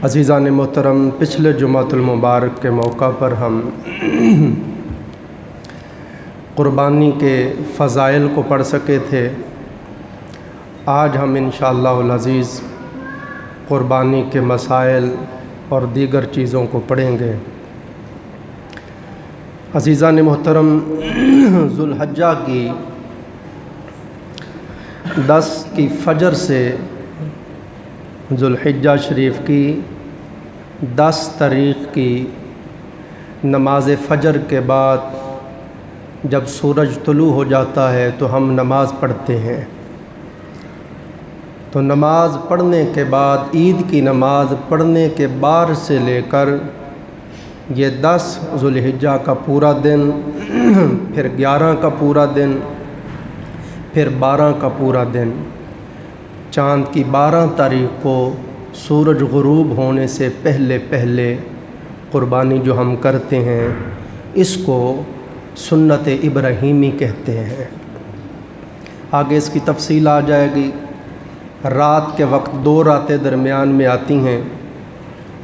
عزیزان محترم، پچھلے جمعۃ المبارک کے موقع پر ہم قربانی کے فضائل کو پڑھ سکے تھے۔ آج ہم انشاءاللہ العزیز قربانی کے مسائل اور دیگر چیزوں کو پڑھیں گے۔ عزیزان محترم، ذو الحجہ کی 10 کی فجر سے ذو الحجہ شریف کی 10 تاریخ کی نماز فجر کے بعد جب سورج طلوع ہو جاتا ہے تو ہم نماز پڑھتے ہیں۔ تو نماز پڑھنے کے بعد، عید کی نماز پڑھنے کے بعد سے لے کر یہ 10 ذو الحجہ کا پورا دن، پھر 11 کا پورا دن، پھر 12 کا پورا دن، چاند کی 12 تاریخ کو سورج غروب ہونے سے پہلے پہلے قربانی جو ہم کرتے ہیں، اس کو سنت ابراہیمی کہتے ہیں۔ آگے اس کی تفصیل آ جائے گی۔ رات کے وقت 2 راتیں درمیان میں آتی ہیں۔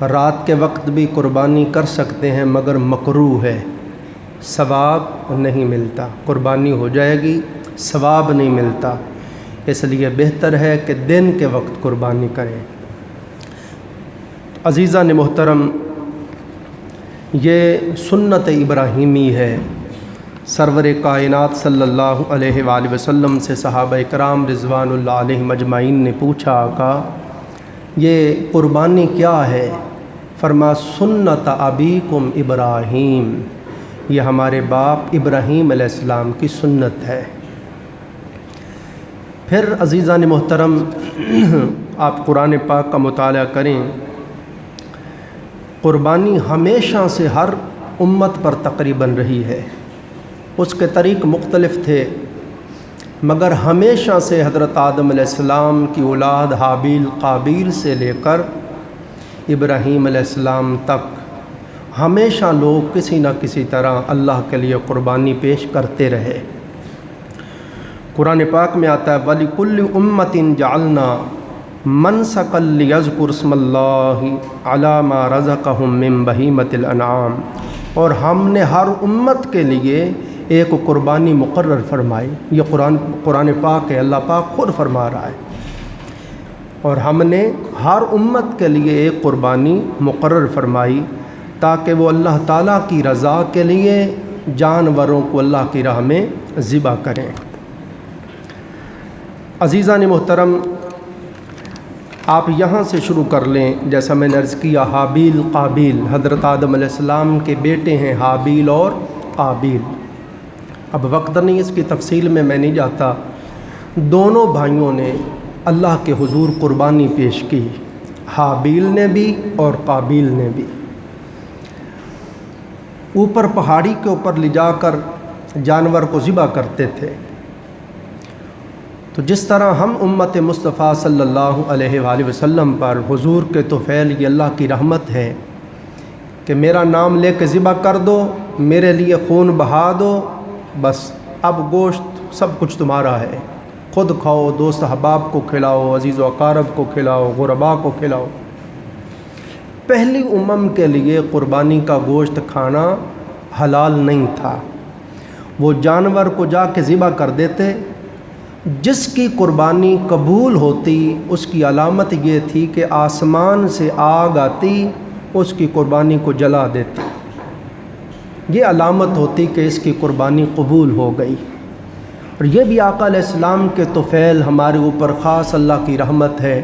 رات کے وقت بھی قربانی کر سکتے ہیں مگر مکروہ ہے، ثواب نہیں ملتا۔ قربانی ہو جائے گی، ثواب نہیں ملتا، اس لیے بہتر ہے کہ دن کے وقت قربانی کریں۔ عزیزان محترم، یہ سنت ابراہیمی ہے۔ سرور کائنات صلی اللہ علیہ وآلہ وسلم سے صحابہ کرام رضوان اللہ علیہم اجمعین نے پوچھا، آقا یہ قربانی کیا ہے؟ فرما سنت ابیکم ابراہیم، یہ ہمارے باپ ابراہیم علیہ السلام کی سنت ہے۔ پھر عزیزان محترم، آپ قرآن پاک کا مطالعہ کریں۔ قربانی ہمیشہ سے ہر امت پر تقریباً رہی ہے، اس کے طریق مختلف تھے، مگر ہمیشہ سے حضرت آدم علیہ السلام کی اولاد حابیل قابیل سے لے کر ابراہیم علیہ السلام تک ہمیشہ لوگ کسی نہ کسی طرح اللہ کے لیے قربانی پیش کرتے رہے۔ قرآن پاک میں آتا ہے وَلِكُلِّ أُمَّةٍ جَعَلْنَا مَنْسَكًا لِيَذْكُرُوا اسْمَ اللَّهِ عَلَى مَا رَزَقَهُم مِّن بَهِيمَةِ الْأَنْعَامِ، اور ہم نے ہر امت کے لیے ایک قربانی مقرر فرمائی۔ یہ قرآن پاک ہے، اللہ پاک خود فرما رہا ہے، اور ہم نے ہر امت کے لیے ایک قربانی مقرر فرمائی تاکہ وہ اللہ تعالیٰ کی رضا کے لیے جانوروں کو اللہ کی راہ میں ذبح کریں۔ عزیزان محترم، آپ یہاں سے شروع کر لیں۔ جیسا میں نے عرض کیا، حابیل قابیل حضرت آدم علیہ السلام کے بیٹے ہیں، حابیل اور قابیل۔ اب وقت نہیں اس کی تفصیل میں نہیں جاتا۔ دونوں بھائیوں نے اللہ کے حضور قربانی پیش کی، حابیل نے بھی اور قابیل نے بھی۔ اوپر پہاڑی کے اوپر لے جا کر جانور کو ذبح کرتے تھے۔ تو جس طرح ہم امت مصطفیٰ صلی اللہ علیہ وآلہ وسلم پر حضور کے طفیل، یہ اللہ کی رحمت ہے کہ میرا نام لے کے ذبح کر دو، میرے لیے خون بہا دو، بس اب گوشت سب کچھ تمہارا ہے، خود کھاؤ، دوست احباب کو کھلاؤ، عزیز و اقارب کو کھلاؤ، غرباء کو کھلاؤ۔ پہلی امم کے لیے قربانی کا گوشت کھانا حلال نہیں تھا۔ وہ جانور کو جا کے ذبح کر دیتے، جس کی قربانی قبول ہوتی اس کی علامت یہ تھی کہ آسمان سے آگ آتی، اس کی قربانی کو جلا دیتی، یہ علامت ہوتی کہ اس کی قربانی قبول ہو گئی۔ اور یہ بھی آقا علیہ السلام کے طفیل ہمارے اوپر خاص اللہ کی رحمت ہے۔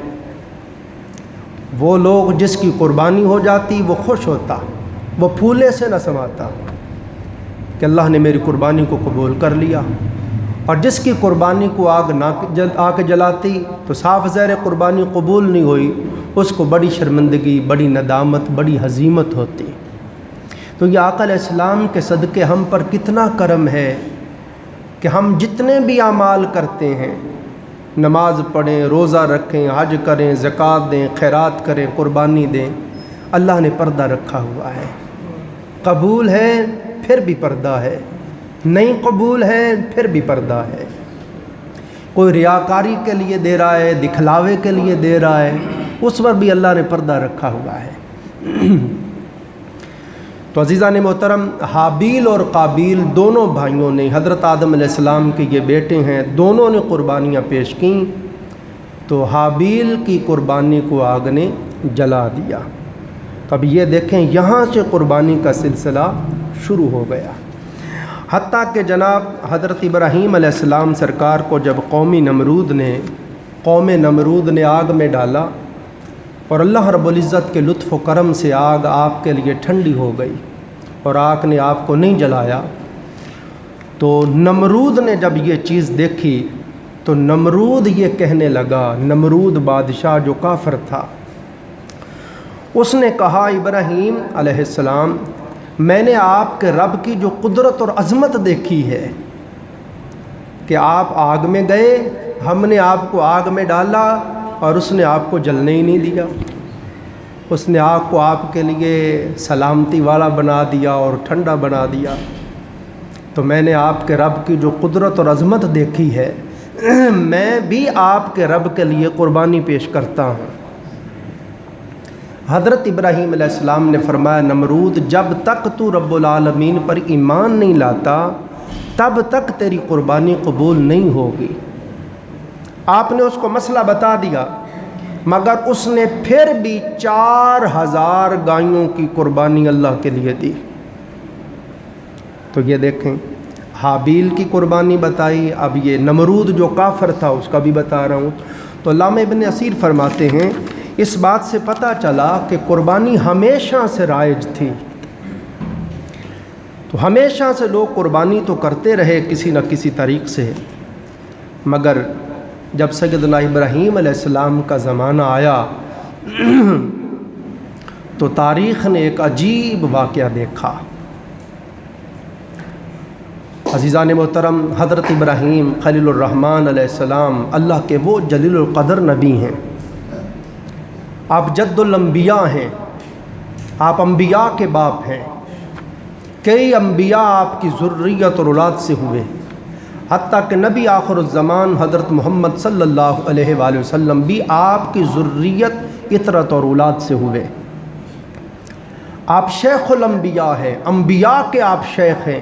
وہ لوگ جس کی قربانی ہو جاتی وہ خوش ہوتا، وہ پھولے سے نہ سماتا کہ اللہ نے میری قربانی کو قبول کر لیا۔ اور جس کی قربانی کو آگ نہ آ کے جلاتی تو صاف ظاہر قربانی قبول نہیں ہوئی، اس کو بڑی شرمندگی، بڑی ندامت، بڑی ہزیمت ہوتی۔ تو یہ آقا علیہ السلام کے صدقے ہم پر کتنا کرم ہے کہ ہم جتنے بھی اعمال کرتے ہیں، نماز پڑھیں، روزہ رکھیں، حج کریں، زکوٰۃ دیں، خیرات کریں، قربانی دیں، اللہ نے پردہ رکھا ہوا ہے۔ قبول ہے پھر بھی پردہ ہے، نہیں قبول ہے پھر بھی پردہ ہے۔ کوئی ریاکاری کے لیے دے رہا ہے، دکھلاوے کے لیے دے رہا ہے، اس پر بھی اللہ نے پردہ رکھا ہوا ہے۔ تو عزیزان محترم، حابیل اور قابیل دونوں بھائیوں نے، حضرت آدم علیہ السلام کے یہ بیٹے ہیں، دونوں نے قربانیاں پیش کیں، تو حابیل کی قربانی کو آگ نے جلا دیا۔ تو اب یہ دیکھیں یہاں سے قربانی کا سلسلہ شروع ہو گیا، حتیٰ کہ جناب حضرت ابراہیم علیہ السلام سرکار کو جب قوم نمرود نے آگ میں ڈالا اور اللہ رب العزت کے لطف و کرم سے آگ آپ کے لیے ٹھنڈی ہو گئی اور آگ نے آپ کو نہیں جلایا، تو نمرود نے جب یہ چیز دیکھی تو نمرود یہ کہنے لگا، نمرود بادشاہ جو کافر تھا، اس نے کہا ابراہیم علیہ السلام، میں نے آپ کے رب کی جو قدرت اور عظمت دیکھی ہے کہ آپ آگ میں گئے، ہم نے آپ کو آگ میں ڈالا اور اس نے آپ کو جلنے ہی نہیں دیا، اس نے آگ کو آپ کے لیے سلامتی والا بنا دیا اور ٹھنڈا بنا دیا، تو میں نے آپ کے رب کی جو قدرت اور عظمت دیکھی ہے، میں بھی آپ کے رب کے لیے قربانی پیش کرتا ہوں۔ حضرت ابراہیم علیہ السلام نے فرمایا، نمرود جب تک تو رب العالمین پر ایمان نہیں لاتا تب تک تیری قربانی قبول نہیں ہوگی۔ آپ نے اس کو مسئلہ بتا دیا، مگر اس نے پھر بھی 4000 گایوں کی قربانی اللہ کے لیے دی۔ تو یہ دیکھیں، حابیل کی قربانی بتائی، اب یہ نمرود جو کافر تھا اس کا بھی بتا رہا ہوں۔ تو علامہ ابن اسیر فرماتے ہیں، اس بات سے پتہ چلا کہ قربانی ہمیشہ سے رائج تھی، تو ہمیشہ سے لوگ قربانی تو کرتے رہے کسی نہ کسی طریق سے، مگر جب سیدنا ابراہیم علیہ السلام کا زمانہ آیا تو تاریخ نے ایک عجیب واقعہ دیکھا۔ عزیزان محترم، حضرت ابراہیم خلیل الرحمن علیہ السلام اللہ کے وہ جلیل القدر نبی ہیں، آپ جد الانبیاء ہیں، آپ انبیاء کے باپ ہیں، کئی انبیاء آپ کی ذریت اور اولاد سے ہوئے، حتیٰ کہ نبی آخر الزمان حضرت محمد صلی اللہ علیہ وآلہ وسلم بھی آپ کی ذریت اطرت اور اولاد سے ہوئے۔ آپ شیخ الانبیاء ہیں، انبیاء کے آپ شیخ ہیں،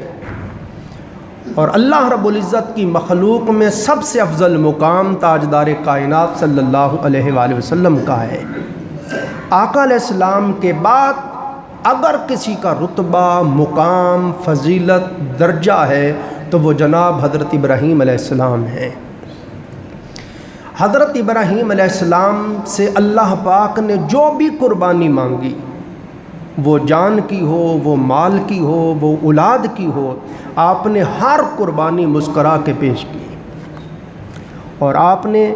اور اللہ رب العزت کی مخلوق میں سب سے افضل مقام تاجدار کائنات صلی اللہ علیہ وآلہ وسلم کا ہے۔ آقا علیہ السلام کے بعد اگر کسی کا رتبہ، مقام، فضیلت، درجہ ہے تو وہ جناب حضرت ابراہیم علیہ السلام ہیں۔ حضرت ابراہیم علیہ السلام سے اللہ پاک نے جو بھی قربانی مانگی، وہ جان کی ہو، وہ مال کی ہو، وہ اولاد کی ہو، آپ نے ہر قربانی مسکرا کے پیش کی، اور آپ نے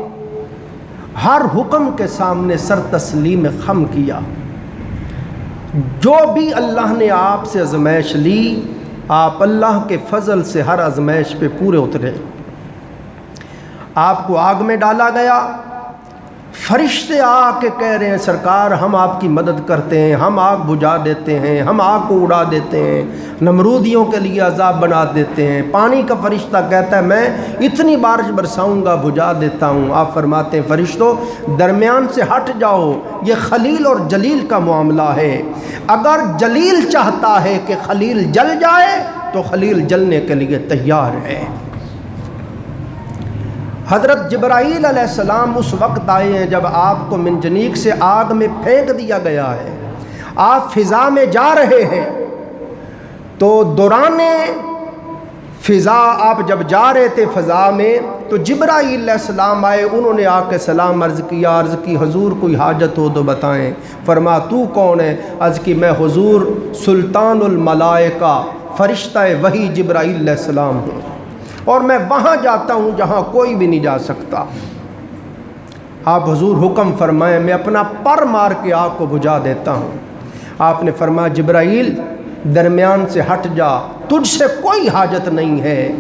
ہر حکم کے سامنے سر تسلیم خم کیا۔ جو بھی اللہ نے آپ سے آزمائش لی، آپ اللہ کے فضل سے ہر آزمائش پہ پورے اترے۔ آپ کو آگ میں ڈالا گیا، فرشتے آ کے کہہ رہے ہیں سرکار ہم آپ کی مدد کرتے ہیں، ہم آگ بجھا دیتے ہیں، ہم آگ کو اڑا دیتے ہیں، نمرودیوں کے لیے عذاب بنا دیتے ہیں۔ پانی کا فرشتہ کہتا ہے میں اتنی بارش برساؤں گا، بجھا دیتا ہوں۔ آپ فرماتے ہیں فرشتوں درمیان سے ہٹ جاؤ، یہ خلیل اور جلیل کا معاملہ ہے، اگر جلیل چاہتا ہے کہ خلیل جل جائے تو خلیل جلنے کے لیے تیار ہے۔ حضرت جبرائیل علیہ السلام اس وقت آئے ہیں جب آپ کو منجنیق سے آگ میں پھینک دیا گیا ہے، آپ فضا میں جا رہے ہیں، تو دوران فضا آپ جب جا رہے تھے فضا میں تو جبرائیل علیہ السلام آئے، انہوں نے آ کے سلام عرض کیا، عرض کی حضور کوئی حاجت ہو تو بتائیں۔ فرما تو کون ہے؟ عرض کی میں حضور سلطان الملائکہ فرشتہ وحی جبرائیل علیہ السلام ہوں، اور میں وہاں جاتا ہوں جہاں کوئی بھی نہیں جا سکتا۔ آپ حضور حکم فرمائیں، میں اپنا پر مار کے آگ کو بجھا دیتا ہوں۔ آپ نے فرمایا جبرائیل درمیان سے ہٹ جا، تجھ سے کوئی حاجت نہیں ہے۔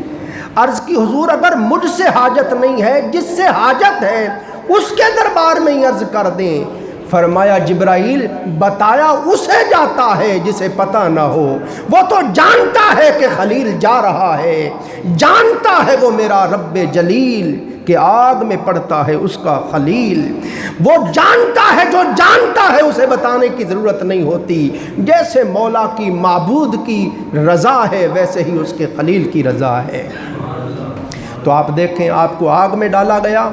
عرض کی حضور اگر مجھ سے حاجت نہیں ہے، جس سے حاجت ہے اس کے دربار میں ہی عرض کر دیں۔ فرمایا جبرائیل بتایا اسے جاتا ہے جسے پتہ نہ ہو، وہ تو جانتا ہے کہ خلیل جا رہا ہے، جانتا ہے وہ میرا رب جلیل کہ آگ میں پڑتا ہے اس کا خلیل۔ وہ جانتا ہے، جو جانتا ہے اسے بتانے کی ضرورت نہیں ہوتی۔ جیسے مولا کی معبود کی رضا ہے ویسے ہی اس کے خلیل کی رضا ہے۔ تو آپ دیکھیں، آپ کو آگ میں ڈالا گیا،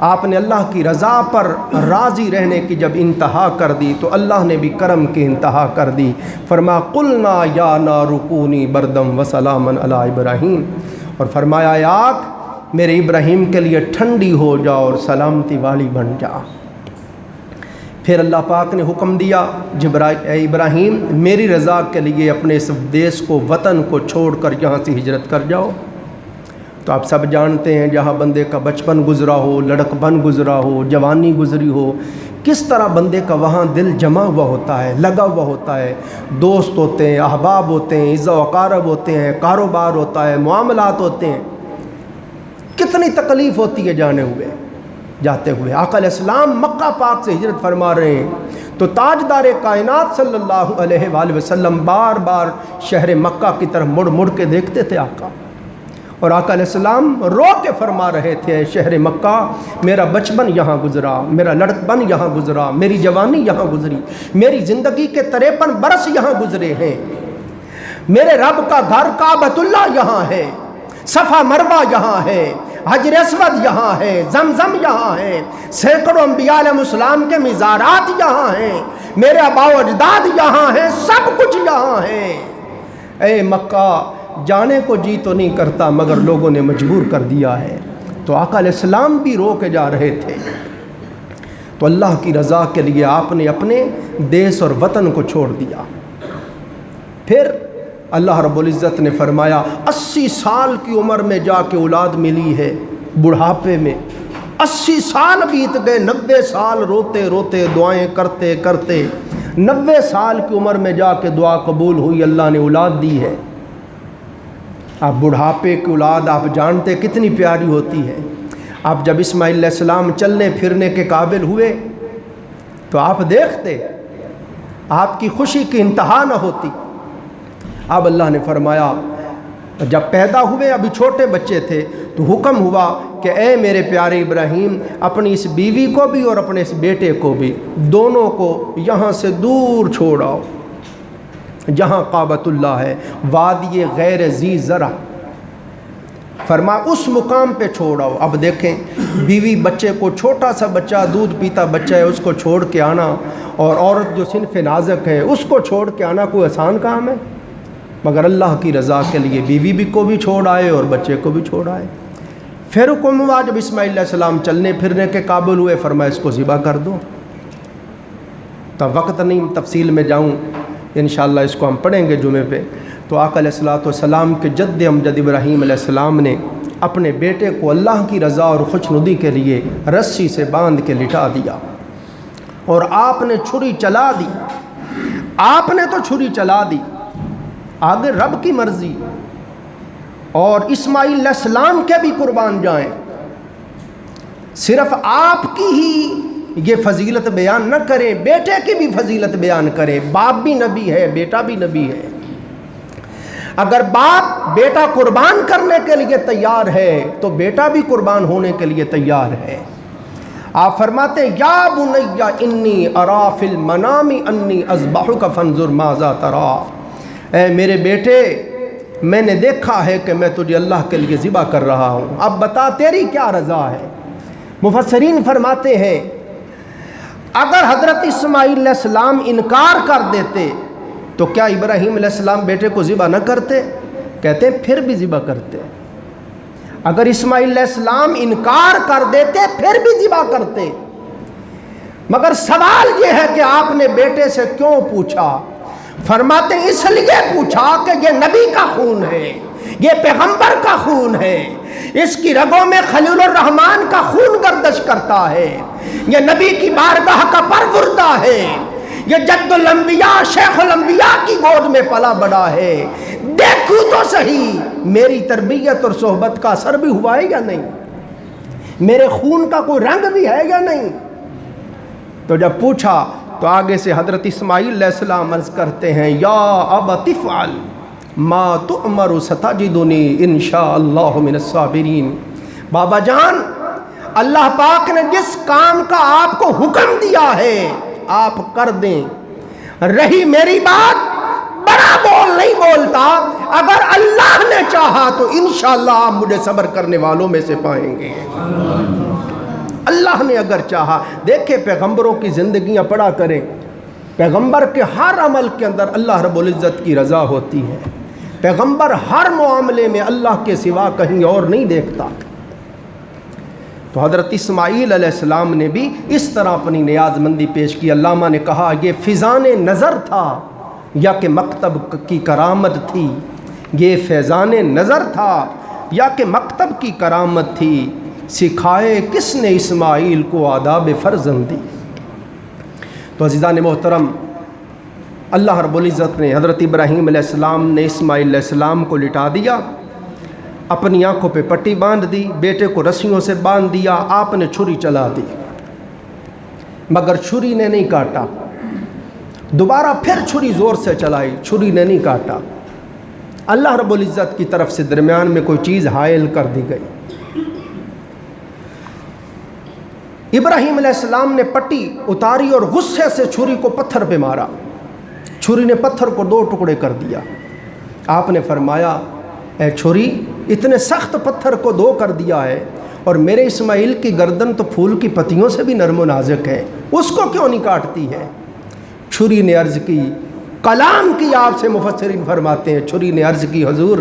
آپ نے اللہ کی رضا پر راضی رہنے کی جب انتہا کر دی تو اللہ نے بھی کرم کی انتہا کر دی۔ فرمایا قلنا یا نار کونی بردم وسلاما علی ابراہیم، اور فرمایا اے آگ میرے ابراہیم کے لیے ٹھنڈی ہو جا اور سلامتی والی بن جا۔ پھر اللہ پاک نے حکم دیا اے ابراہیم میری رضا کے لیے اپنے اس دیس کو، وطن کو چھوڑ کر یہاں سے ہجرت کر جاؤ۔ تو آپ سب جانتے ہیں جہاں بندے کا بچپن گزرا ہو، لڑکپن گزرا ہو، جوانی گزری ہو، کس طرح بندے کا وہاں دل جمع ہوا ہوتا ہے، لگا ہوا ہوتا ہے، دوست ہوتے ہیں، احباب ہوتے ہیں، عزت و اقارب ہوتے ہیں، کاروبار ہوتا ہے، معاملات ہوتے ہیں۔ کتنی تکلیف ہوتی ہے جاتے ہوئے۔ آقا علیہ السلام مکہ پاک سے ہجرت فرما رہے ہیں تو تاجدار کائنات صلی اللہ علیہ وآلہ وسلم بار بار شہر مکہ کی طرف مڑ مڑ کے دیکھتے تھے آقا، اور آقا علیہ السلام رو کے فرما رہے تھے شہر مکہ میرا بچپن یہاں گزرا، میرا لڑکپن یہاں گزرا، میری جوانی یہاں گزری، میری زندگی کے 53 برس یہاں گزرے ہیں، میرے رب کا گھر کعبۃ اللہ یہاں ہے، صفا مروہ یہاں ہے، حجر اسود یہاں ہے، زمزم یہاں ہے، سینکڑوں انبیاء علیہ السلام کے مزارات یہاں ہیں، میرے آباء و اجداد یہاں ہیں، سب کچھ یہاں ہے۔ اے مکہ جانے کو جی تو نہیں کرتا مگر لوگوں نے مجبور کر دیا ہے۔ تو آقا علیہ السلام بھی رو کے جا رہے تھے۔ تو اللہ کی رضا کے لیے آپ نے اپنے دیس اور وطن کو چھوڑ دیا۔ پھر اللہ رب العزت نے فرمایا 80 سال کی عمر میں جا کے اولاد ملی ہے، بڑھاپے میں 80 سال بیت گئے، 90 سال روتے روتے دعائیں کرتے کرتے 90 سال کی عمر میں جا کے دعا قبول ہوئی، اللہ نے اولاد دی ہے۔ آپ بڑھاپے کی اولاد آپ جانتے کتنی پیاری ہوتی ہے۔ آپ جب اسماعیل علیہ السلام چلنے پھرنے کے قابل ہوئے تو آپ دیکھتے، آپ کی خوشی کی انتہا نہ ہوتی۔ اب اللہ نے فرمایا جب پیدا ہوئے ابھی چھوٹے بچے تھے تو حکم ہوا کہ اے میرے پیارے ابراہیم اپنی اس بیوی کو بھی اور اپنے اس بیٹے کو بھی، دونوں کو یہاں سے دور چھوڑ آؤ جہاں کعبۃ اللہ ہے، وادی غیر ذی زرع، فرما اس مقام پہ چھوڑ آؤ۔ اب دیکھیں بیوی بچے کو، چھوٹا سا بچہ دودھ پیتا بچہ ہے، اس کو چھوڑ کے آنا، اور عورت جو صنف نازک ہے اس کو چھوڑ کے آنا کوئی آسان کام ہے؟ مگر اللہ کی رضا کے لیے بیوی بھی کو بھی چھوڑ آئے اور بچے کو بھی چھوڑ آئے۔ پھر حکم ہوا جب اسماعیل علیہ السلام چلنے پھرنے کے قابل ہوئے، فرمایا اس کو ذبح کر دو۔ تب وقت نہیں تفصیل میں جاؤں، انشاءاللہ اس کو ہم پڑھیں گے جمعے پہ۔ تو آقا علیہ السلام کے جد امجد ابراہیم علیہ السلام نے اپنے بیٹے کو اللہ کی رضا اور خوشنودی کے لیے رسی سے باندھ کے لٹا دیا، اور آپ نے چھری چلا دی۔ آپ نے تو چھری چلا دی، آگے رب کی مرضی، اور اسماعیل علیہ السلام کے بھی قربان جائیں۔ صرف آپ کی ہی یہ فضیلت بیان نہ کریں، بیٹے کی بھی فضیلت بیان کریں۔ باپ بھی نبی ہے، بیٹا بھی نبی ہے۔ اگر باپ بیٹا قربان کرنے کے لیے تیار ہے تو بیٹا بھی قربان ہونے کے لیے تیار ہے۔ آپ فرماتے ہیں یا بنی انی ارا فی المنام انی اذبحک فانظر ماذا تری، اے میرے بیٹے میں نے دیکھا ہے کہ میں تجھے اللہ کے لیے ذبح کر رہا ہوں، اب بتا تیری کیا رضا ہے۔ مفسرین فرماتے ہیں اگر حضرت اسماعیل علیہ السلام انکار کر دیتے تو کیا ابراہیم علیہ السلام بیٹے کو ذبح نہ کرتے؟ کہتے ہیں پھر بھی ذبح کرتے۔ اگر اسماعیل علیہ السلام انکار کر دیتے پھر بھی ذبح کرتے، مگر سوال یہ ہے کہ آپ نے بیٹے سے کیوں پوچھا؟ فرماتے ہیں اس لیے پوچھا کہ یہ نبی کا خون ہے، یہ پیغمبر کا خون ہے، اس کی رگوں میں خلیل الرحمن کا خون گردش کرتا ہے، یہ نبی کی بارگاہ کا پروردہ ہے، یہ جد الانبیاء شیخ الانبیاء کی گود میں پلا بڑا ہے۔ دیکھو تو صحیح میری تربیت اور صحبت کا اثر بھی ہوا ہے یا نہیں، میرے خون کا کوئی رنگ بھی ہے یا نہیں۔ تو جب پوچھا تو آگے سے حضرت اسماعیل علیہ السلام عرض کرتے ہیں یا ابت افعل ما تؤمر ستجدنی انشاءاللہ من الصابرین، بابا جان اللہ پاک نے جس کام کا آپ کو حکم دیا ہے آپ کر دیں، رہی میری بات بڑا بول نہیں بولتا، اگر اللہ نے چاہا تو انشاءاللہ آپ مجھے صبر کرنے والوں میں سے پائیں گے، اللہ نے اگر چاہا۔ دیکھیں پیغمبروں کی زندگیاں پڑھا کریں، پیغمبر کے ہر عمل کے اندر اللہ رب العزت کی رضا ہوتی ہے، پیغمبر ہر معاملے میں اللہ کے سوا کہیں اور نہیں دیکھتا۔ تو حضرت اسماعیل علیہ السلام نے بھی اس طرح اپنی نیاز مندی پیش کی۔ علامہ نے کہا یہ فیضان نظر تھا یا کہ مکتب کی کرامت تھی، یہ فیضان نظر تھا یا کہ مکتب کی کرامت تھی، سکھائے کس نے اسماعیل کو آداب فرزندی۔ تو عزیزان محترم، اللہ رب العزت نے حضرت ابراہیم علیہ السلام نے اسماعیل علیہ السلام کو لٹا دیا، اپنی آنکھوں پہ پٹی باندھ دی، بیٹے کو رسیوں سے باندھ دیا، آپ نے چھری چلا دی، مگر چھری نے نہیں کاٹا، دوبارہ پھر چھری زور سے چلائی، چھری نے نہیں کاٹا۔ اللہ رب العزت کی طرف سے درمیان میں کوئی چیز حائل کر دی گئی۔ ابراہیم علیہ السلام نے پٹی اتاری اور غصے سے چھری کو پتھر پہ مارا، چھری نے پتھر کو 2 ٹکڑے کر دیا۔ آپ نے فرمایا اے چھری، اتنے سخت پتھر کو 2 کر دیا ہے اور میرے اسماعیل کی گردن تو پھول کی پتیوں سے بھی نرم و نازک ہے، اس کو کیوں نہیں کاٹتی ہے؟ چھری نے عرض کی، کلام کی آپ سے مفسرین فرماتے ہیں، چھری نے عرض کی حضور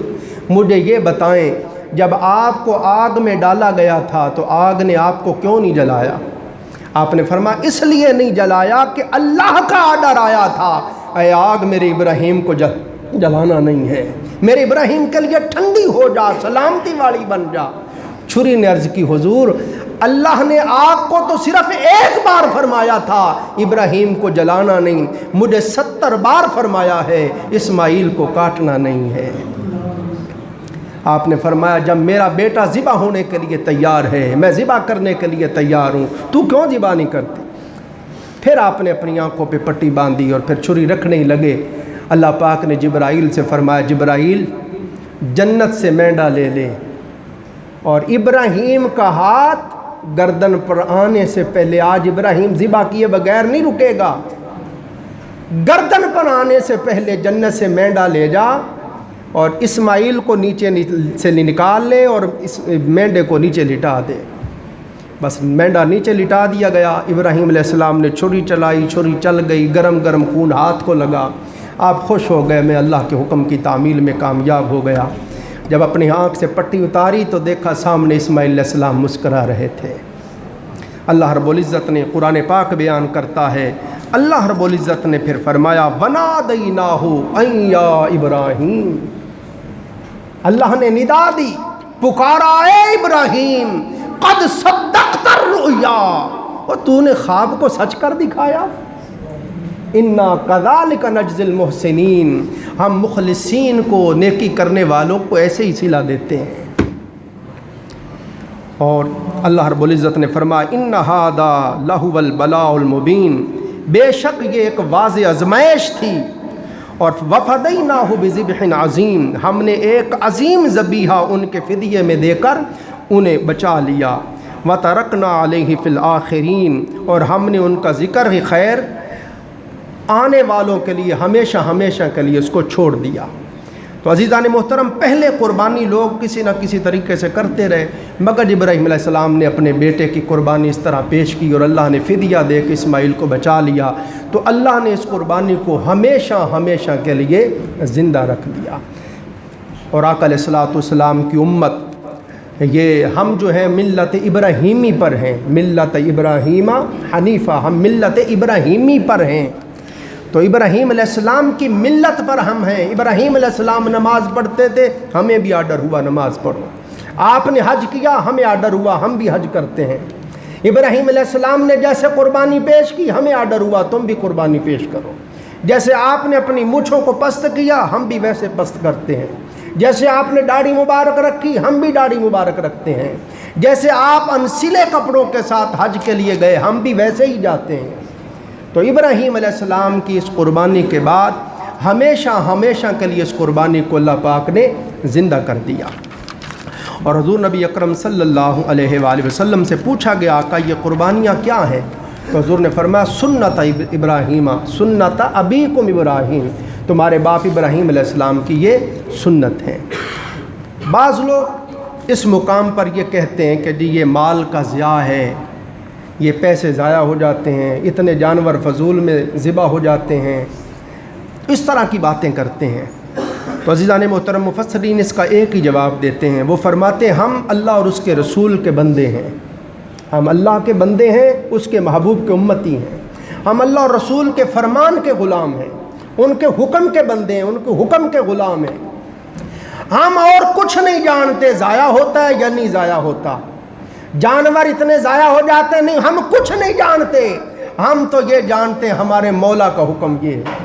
مجھے یہ بتائیں جب آپ کو آگ میں ڈالا گیا تھا تو آگ نے آپ کو کیوں نہیں جلایا؟ آپ نے فرمایا اس لیے نہیں جلایا کہ اللہ کا آرڈر آیا تھا، اے آگ میرے ابراہیم کو جلانا نہیں ہے، میرے ابراہیم کے لیے ٹھنڈی ہو جا، سلامتی والی بن جا۔ چھری نے عرض کی حضور اللہ نے آگ کو تو صرف 1 بار فرمایا تھا، ابراہیم کو جلانا نہیں، مجھے 70 بار فرمایا ہے اسماعیل کو کاٹنا نہیں ہے۔ آپ نے فرمایا جب میرا بیٹا ذبح ہونے کے لیے تیار ہے، میں ذبح کرنے کے لیے تیار ہوں، تو کیوں ذبح نہیں کرتی؟ پھر آپ نے اپنی آنکھوں پہ پٹی باندھی اور پھر چھری رکھنے ہی لگے۔ اللہ پاک نے جبرائیل سے فرمایا جبرائیل جنت سے مینڈا لے لے، اور ابراہیم کا ہاتھ گردن پر آنے سے پہلے، آج ابراہیم ذبح کیے بغیر نہیں رکے گا، گردن پر آنے سے پہلے جنت سے مینڈا لے جا اور اسماعیل کو نیچے سے نکال لے اور اس مینڈے کو نیچے لٹا دے۔ بس مینڈا نیچے لٹا دیا گیا، ابراہیم علیہ السلام نے چھری چلائی، چھری چل گئی، گرم گرم خون ہاتھ کو لگا، آپ خوش ہو گئے، میں اللہ کے حکم کی تعمیل میں کامیاب ہو گیا۔ جب اپنی آنکھ سے پٹی اتاری تو دیکھا سامنے اسماعیل علیہ السلام مسکرا رہے تھے۔ اللہ رب العزت نے قرآن پاک بیان کرتا ہے، اللہ رب العزت نے پھر فرمایا وَنَادَيْنَاهُ أَن يَا إِبْرَاهِيمُ، اللہ نے ندا دی، پکارا اے ابراہیم قد صدقت الرؤیا، اور تو نے خواب کو سچ کر دکھایا۔ انا کذالک نجزی المحسنین، ہم مخلصین کو، نیکی کرنے والوں کو ایسے ہی صلہ دیتے ہیں۔ اور اللہ رب العزت نے فرمایا ان ھذا لہو البلاء المبین، بے شک یہ ایک واضح آزمائش تھی، اور وفدیناہ بذبح عظیم، ہم نے ایک عظیم ذبیحہ ان کے فدیے میں دے کر انہیں بچا لیا۔ وترکنا علیہ فی الآخرین، اور ہم نے ان کا ذکر ہی خیر آنے والوں کے لیے ہمیشہ ہمیشہ کے لیے اس کو چھوڑ دیا۔ تو عزیزان محترم، پہلے قربانی لوگ کسی نہ کسی طریقے سے کرتے رہے، مگر ابراہیم علیہ السلام نے اپنے بیٹے کی قربانی اس طرح پیش کی اور اللہ نے فدیہ دے کے اسماعیل کو بچا لیا، تو اللہ نے اس قربانی کو ہمیشہ ہمیشہ کے لیے زندہ رکھ دیا۔ اور آقا علیہ الصلوۃ والسلام کی امت، یہ ہم جو ہیں ملت ابراہیمی پر ہیں، ملت ابراہیم حنیفہ، ہم ملت ابراہیمی پر ہیں۔ تو ابراہیم علیہ السلام کی ملت پر ہم ہیں۔ ابراہیم علیہ السلام نماز پڑھتے تھے، ہمیں بھی آرڈر ہوا نماز پڑھو۔ آپ نے حج کیا، ہمیں آرڈر ہوا، ہم بھی حج کرتے ہیں۔ ابراہیم علیہ السلام نے جیسے قربانی پیش کی، ہمیں آرڈر ہوا تم بھی قربانی پیش کرو۔ جیسے آپ نے اپنی مونچھوں کو پست کیا، ہم بھی ویسے پست کرتے ہیں۔ جیسے آپ نے داڑھی مبارک رکھی، ہم بھی داڑھی مبارک رکھتے ہیں۔ جیسے آپ انسلے کپڑوں کے ساتھ حج کے لیے گئے، ہم بھی ویسے ہی جاتے ہیں۔ تو ابراہیم علیہ السلام کی اس قربانی کے بعد ہمیشہ ہمیشہ کے لیے اس قربانی کو اللہ پاک نے زندہ کر دیا۔ اور حضور نبی اکرم صلی اللہ علیہ وآلہ وسلم سے پوچھا گیا آقا یہ قربانیاں کیا ہیں؟ تو حضور نے فرمایا سنت ابراہیم، سنت ابیکم ابراہیم، تمہارے باپ ابراہیم علیہ السلام کی یہ سنت ہے۔ بعض لوگ اس مقام پر یہ کہتے ہیں کہ جی یہ مال کا ضیاع ہے، یہ پیسے ضائع ہو جاتے ہیں، اتنے جانور فضول میں ذبح ہو جاتے ہیں، اس طرح کی باتیں کرتے ہیں۔ تو عزیزان محترم مفسرین اس کا ایک ہی جواب دیتے ہیں، وہ فرماتے ہیں ہم اللہ اور اس کے رسول کے بندے ہیں، ہم اللہ کے بندے ہیں، اس کے محبوب کے امتی ہیں، ہم اللہ اور رسول کے فرمان کے غلام ہیں، ان کے حکم کے بندے ہیں، ان کے حکم کے غلام ہیں۔ ہم اور کچھ نہیں جانتے ضائع ہوتا ہے یا نہیں ضائع ہوتا، جانور اتنے ضائع ہو جاتے نہیں، ہم کچھ نہیں جانتے، ہم تو یہ جانتے ہیں ہمارے مولا کا حکم یہ ہے،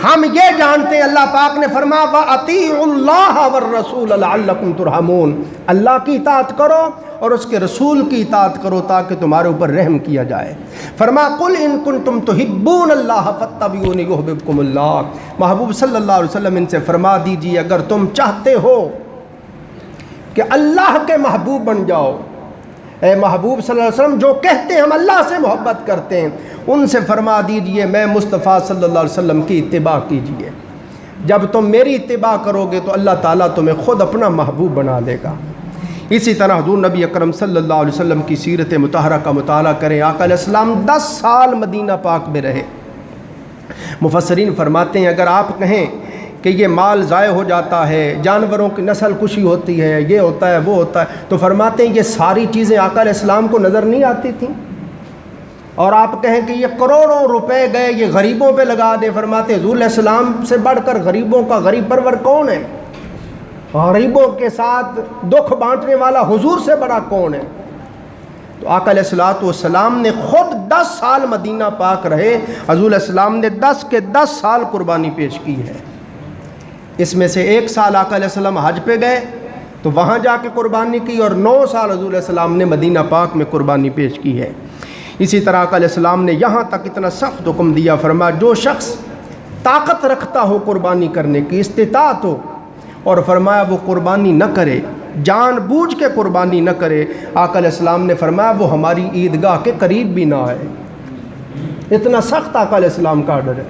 ہم یہ جانتے ہیں اللہ پاک نے فرمایا وَأَطِيعُوا اللَّهَ وَالرَّسُولَ لَعَلَّكُمْ تُرْحَمُونَ، اللہ کی اطاعت کرو اور اس کے رسول کی اطاعت کرو تاکہ تمہارے اوپر رحم کیا جائے۔ فرمایا قُلْ إِن كُنتُمْ تُحِبُّونَ اللَّهَ فَاتَّبِعُونِي يُحْبِبْكُمُ اللَّهُ، محبوب صلی اللہ علیہ وسلم ان سے فرما دیجیے اگر تم چاہتے ہو کہ اللہ کے محبوب بن جاؤ، اے محبوب صلی اللہ علیہ وسلم جو کہتے ہیں ہم اللہ سے محبت کرتے ہیں ان سے فرما دیجئے میں مصطفیٰ صلی اللہ علیہ وسلم کی اتباع کیجئے، جب تم میری اتباع کرو گے تو اللہ تعالیٰ تمہیں خود اپنا محبوب بنا لے گا۔ اسی طرح حضور نبی اکرم صلی اللہ علیہ وسلم کی سیرت مطہرہ کا مطالعہ کریں، آقا علیہ السلام 10 سال مدینہ پاک میں رہے۔ مفسرین فرماتے ہیں اگر آپ کہیں کہ یہ مال ضائع ہو جاتا ہے، جانوروں کی نسل کشی ہوتی ہے، یہ ہوتا ہے وہ ہوتا ہے، تو فرماتے ہیں یہ ساری چیزیں آقا علیہ السلام کو نظر نہیں آتی تھیں؟ اور آپ کہیں کہ یہ کروڑوں روپے گئے یہ غریبوں پہ لگا دے، فرماتے حضور علیہ السلام سے بڑھ کر غریبوں کا غریب پرور کون ہے؟ غریبوں کے ساتھ دکھ بانٹنے والا حضور سے بڑا کون ہے؟ تو آقا علیہ السلام نے خود 10 سال مدینہ پاک رہے، حضور علیہ السلام نے 10 کے 10 سال قربانی پیش کی ہے۔ اس میں سے 1 سال آقا علیہ السلام حج پہ گئے تو وہاں جا کے قربانی کی، اور 9 سال حضور علیہ السلام نے مدینہ پاک میں قربانی پیش کی ہے۔ اسی طرح آقا علیہ السلام نے یہاں تک اتنا سخت حکم دیا، فرمایا جو شخص طاقت رکھتا ہو قربانی کرنے کی، استطاعت ہو، اور فرمایا وہ قربانی نہ کرے، جان بوجھ کے قربانی نہ کرے، آقا علیہ السلام نے فرمایا وہ ہماری عیدگاہ کے قریب بھی نہ آئے۔ اتنا سخت آقا علیہ السلام کا آرڈر ہے۔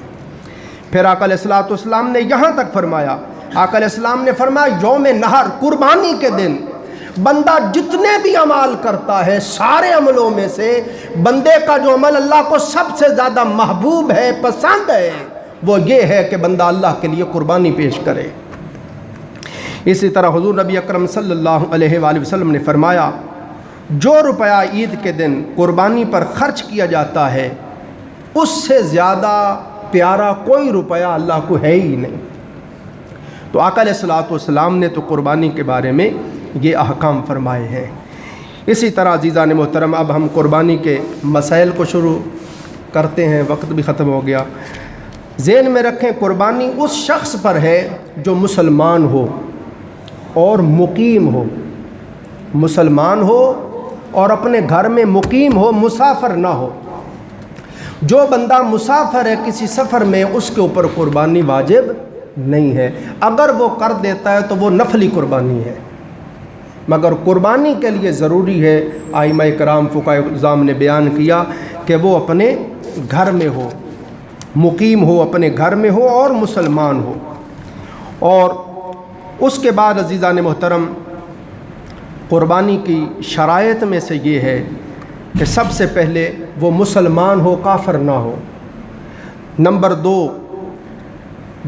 پھر آقا علیہ السلام نے یہاں تک فرمایا، آقا علیہ السلام نے فرمایا یوم نہر قربانی کے دن بندہ جتنے بھی عمال کرتا ہے سارے عملوں میں سے بندے کا جو عمل اللہ کو سب سے زیادہ محبوب ہے، پسند ہے، وہ یہ ہے کہ بندہ اللہ کے لیے قربانی پیش کرے۔ اسی طرح حضور نبی اکرم صلی اللہ علیہ وآلہ وسلم نے فرمایا جو روپیہ عید کے دن قربانی پر خرچ کیا جاتا ہے اس سے زیادہ پیارا کوئی روپیہ اللہ کو ہے ہی نہیں۔ تو آقا علیہ السلام نے تو قربانی کے بارے میں یہ احکام فرمائے ہیں۔ اسی طرح عزیزان محترم اب ہم قربانی کے مسائل کو شروع کرتے ہیں، وقت بھی ختم ہو گیا۔ ذہن میں رکھیں قربانی اس شخص پر ہے جو مسلمان ہو اور مقیم ہو، مسلمان ہو اور اپنے گھر میں مقیم ہو، مسافر نہ ہو۔ جو بندہ مسافر ہے کسی سفر میں اس کے اوپر قربانی واجب نہیں ہے، اگر وہ کر دیتا ہے تو وہ نفلی قربانی ہے، مگر قربانی کے لیے ضروری ہے، ائمہ کرام فقہاء اعظام نے بیان کیا کہ وہ اپنے گھر میں ہو، مقیم ہو، اپنے گھر میں ہو اور مسلمان ہو۔ اور اس کے بعد عزیزان محترم قربانی کی شرائط میں سے یہ ہے کہ سب سے پہلے وہ مسلمان ہو، کافر نہ ہو۔ نمبر 2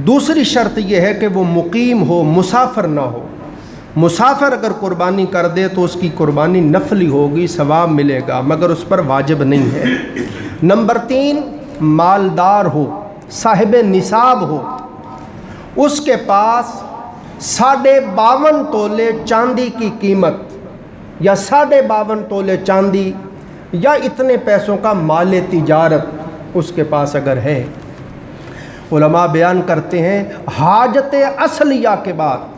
دوسری شرط یہ ہے کہ وہ مقیم ہو، مسافر نہ ہو۔ مسافر اگر قربانی کر دے تو اس کی قربانی نفلی ہوگی، ثواب ملے گا، مگر اس پر واجب نہیں ہے۔ نمبر 3 مالدار ہو، صاحب نصاب ہو، اس کے پاس 52.5 تولے چاندی کی قیمت یا 52.5 تولے چاندی یا اتنے پیسوں کا مال تجارت اس کے پاس اگر ہے۔ علماء بیان کرتے ہیں حاجت اصلیہ کے بعد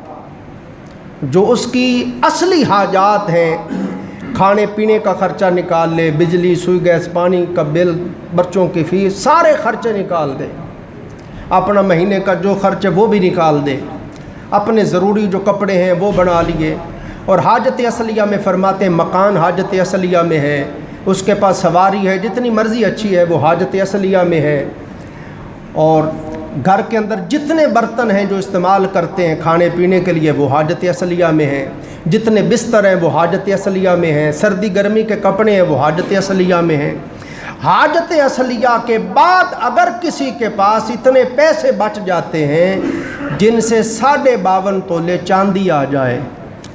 جو اس کی اصلی حاجات ہیں کھانے پینے کا خرچہ نکال لے، بجلی، سوئی، گیس، پانی کا بل، بچوں کی فیس، سارے خرچے نکال دے، اپنا مہینے کا جو خرچ ہے وہ بھی نکال دے، اپنے ضروری جو کپڑے ہیں وہ بنا لیے، اور حاجت اصلیہ میں فرماتے ہیں مکان حاجت اصلیہ میں ہے، اس کے پاس سواری ہے جتنی مرضی اچھی ہے وہ حاجت اصلیہ میں ہے، اور گھر کے اندر جتنے برتن ہیں جو استعمال کرتے ہیں کھانے پینے کے لیے وہ حاجت اصلیہ میں ہیں، جتنے بستر ہیں وہ حاجت اصلیہ میں ہیں، سردی گرمی کے کپڑے ہیں وہ حاجت اصلیہ میں ہیں۔ حاجت اصلیہ کے بعد اگر کسی کے پاس اتنے پیسے بچ جاتے ہیں جن سے 52.5 تولے چاندی آ جائے،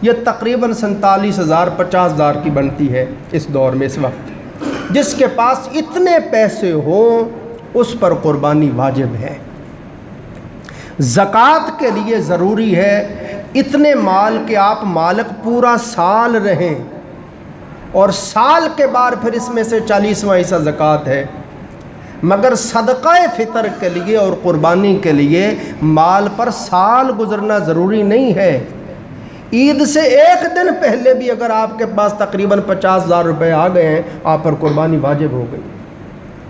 یہ تقریباً 47,000 50,000 کی بنتی ہے اس دور میں۔ اس وقت جس کے پاس اتنے پیسے ہوں اس پر قربانی واجب ہے۔ زکوٰۃ کے لیے ضروری ہے اتنے مال کہ آپ مالک پورا سال رہیں، اور سال کے بعد پھر اس میں سے 40واں حصہ زکوٰۃ ہے۔ مگر صدقہ فطر کے لیے اور قربانی کے لیے مال پر سال گزرنا ضروری نہیں ہے۔ عید سے ایک دن پہلے بھی اگر آپ کے پاس تقریباً 50,000 روپے آ گئے ہیں آپ پر قربانی واجب ہو گئی۔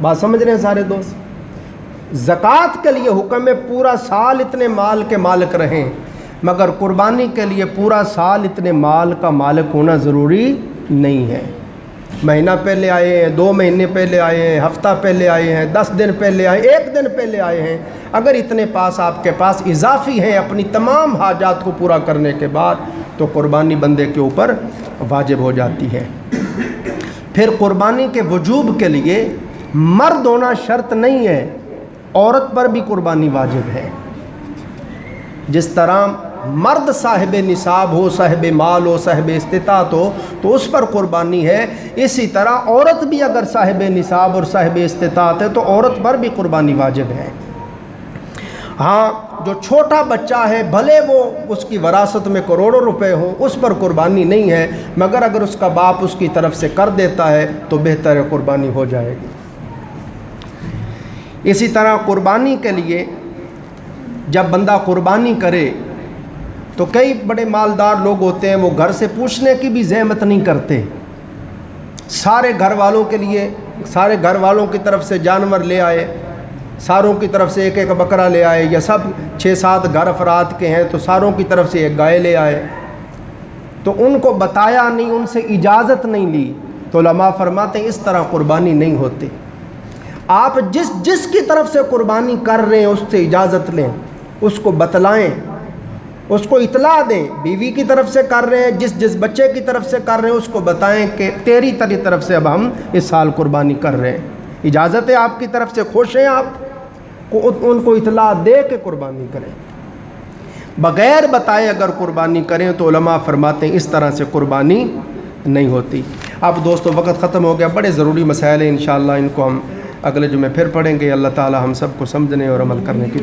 بات سمجھ رہے ہیں سارے دوست؟ زکوٰۃ کے لیے حکم ہے پورا سال اتنے مال کے مالک رہیں، مگر قربانی کے لیے پورا سال اتنے مال کا مالک ہونا ضروری نہیں ہے۔ مہینہ پہلے آئے ہیں، 2 مہینے پہلے آئے ہیں، ہفتہ پہلے آئے ہیں، 10 دن پہلے آئے ہیں، 1 دن پہلے آئے ہیں، اگر اتنے پاس آپ کے پاس اضافی ہیں اپنی تمام حاجات کو پورا کرنے کے بعد تو قربانی بندے کے اوپر واجب ہو جاتی ہے۔ پھر قربانی کے وجوب کے لیے مرد ہونا شرط نہیں ہے، عورت پر بھی قربانی واجب ہے۔ جس طرح مرد صاحب نصاب ہو، صاحب مال ہو، صاحب استطاعت ہو تو اس پر قربانی ہے، اسی طرح عورت بھی اگر صاحب نصاب اور صاحب استطاعت ہے تو عورت پر بھی قربانی واجب ہے۔ ہاں جو چھوٹا بچہ ہے بھلے وہ اس کی وراثت میں کروڑوں روپے ہوں اس پر قربانی نہیں ہے، مگر اگر اس کا باپ اس کی طرف سے کر دیتا ہے تو بہتر ہے قربانی ہو جائے گی۔ اسی طرح قربانی کے لیے جب بندہ قربانی کرے تو کئی بڑے مالدار لوگ ہوتے ہیں وہ گھر سے پوچھنے کی بھی زحمت نہیں کرتے، سارے گھر والوں کے لیے سارے گھر والوں کی طرف سے جانور لے آئے، ساروں کی طرف سے ایک ایک بکرا لے آئے، یا سب 6-7 گھر افراد کے ہیں تو ساروں کی طرف سے ایک گائے لے آئے، تو ان کو بتایا نہیں، ان سے اجازت نہیں لی، تو علماء فرماتے ہیں اس طرح قربانی نہیں ہوتی۔ آپ جس کی طرف سے قربانی کر رہے ہیں اس سے اجازت لیں، اس کو بتلائیں، اس کو اطلاع دیں، بیوی کی طرف سے کر رہے ہیں، جس بچے کی طرف سے کر رہے ہیں اس کو بتائیں کہ تیری طرف سے اب ہم اس سال قربانی کر رہے ہیں، اجازت ہے آپ کی طرف سے، خوش ہیں آپ کو، ان کو اطلاع دے کے قربانی کریں۔ بغیر بتائے اگر قربانی کریں تو علماء فرماتے ہیں اس طرح سے قربانی نہیں ہوتی۔ اب دوستو وقت ختم ہو گیا، بڑے ضروری مسائل ہیں، انشاءاللہ ان کو ہم اگلے جمعے پھر پڑھیں گے۔ اللہ تعالی ہم سب کو سمجھنے اور عمل کرنے کی